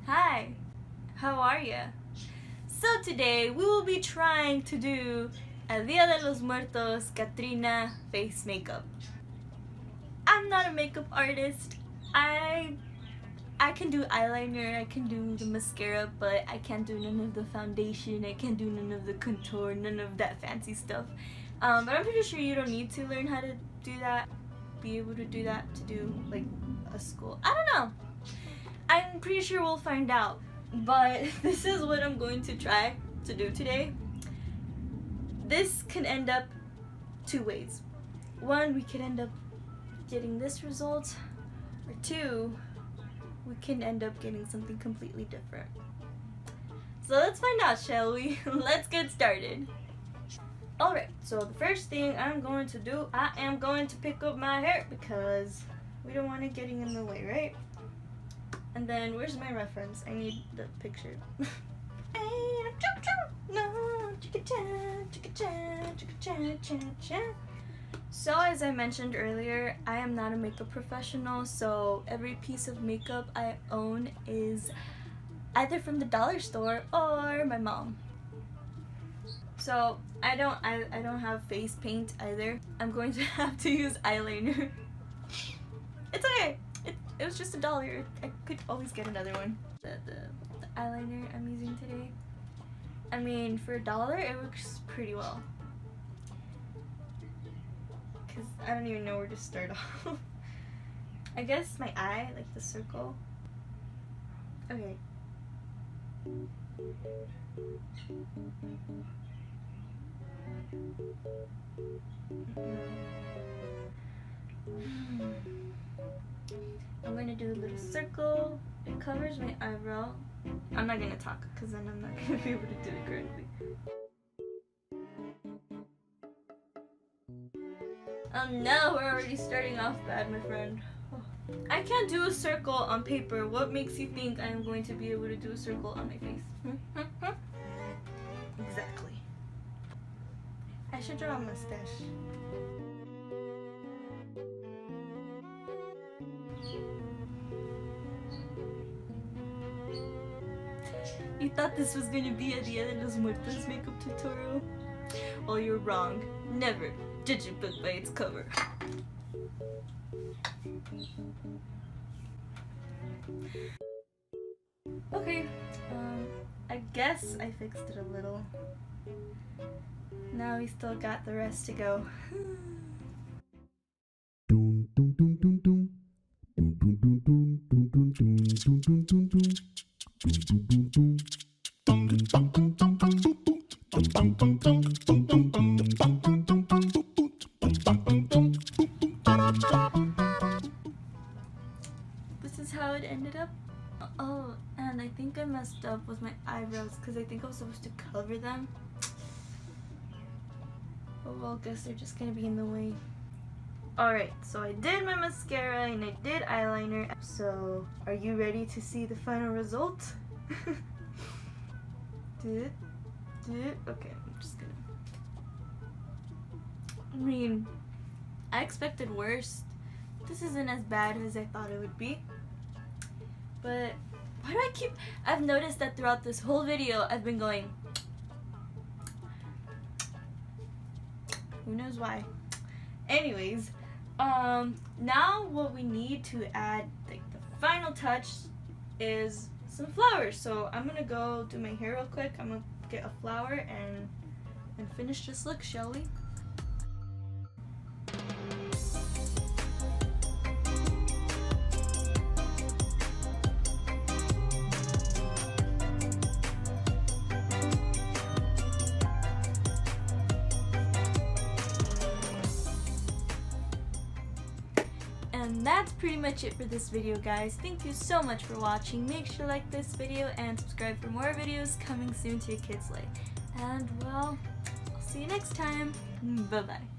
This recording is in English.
Hi, how are ya? So today we will be trying to do El Dia de los Muertos Katrina face makeup. I'm not a makeup artist. I can do eyeliner, I can do the mascara, but I can't do none of the foundation, I can't do none of the contour, none of that fancy stuff. But I'm pretty sure you don't need to learn how to do that, be able to do that to do like a school. I don't know. I'm pretty sure we'll find out. But this is what I'm going to try to do today. This can end up two ways. One, we could end up getting this result, or two, we can end up getting something completely different. So let's find out, shall we? Let's get started. Alright, so the first thing I'm going to do, I am going to pick up my hair because we don't want it getting in the way, right? And then, where's my reference? I need the picture. So as I mentioned earlier, I am not a makeup professional, so every piece of makeup I own is either from the dollar store or my mom. So I don't have face paint either. I'm going to have to use eyeliner. It's okay. It was just $1. I could always get another one. The eyeliner I'm using today, I mean, for $1 it works pretty well. Cause I don't even know where to start off. I guess my eye, like the circle. Okay. I'm gonna do a little circle. It covers my eyebrow. I'm not gonna talk because then I'm not gonna be able to do it correctly. No, we're already starting off bad, my friend. I can't do a circle on paper. What makes you think I am going to be able to do a circle on my face? Exactly. I should draw a mustache. You thought this was gonna be a Dia de los Muertos makeup tutorial? Well, you're wrong. Never judge a book by its cover. Okay, I guess I fixed it a little. Now we still got the rest to go. This is how it ended up. Oh, and I think I messed up with my eyebrows because I think I was supposed to cover them. Oh well, I guess they're just gonna be in the way. Alright, so I did my mascara and I did eyeliner. So, are you ready to see the final result? Okay, I'm just gonna... I mean, I expected worse. This isn't as bad as I thought it would be. But, why do I keep... I've noticed that throughout this whole video, I've been going... Who knows why? Anyways, now what we need to add, like the final touch, is some flowers. So I'm gonna go do my hair real quick. I'm gonna get a flower and finish this look, shall we? And that's pretty much it for this video, guys. Thank you so much for watching. Make sure to like this video and subscribe for more videos coming soon to your kids' life. And well, I'll see you next time. Bye-bye.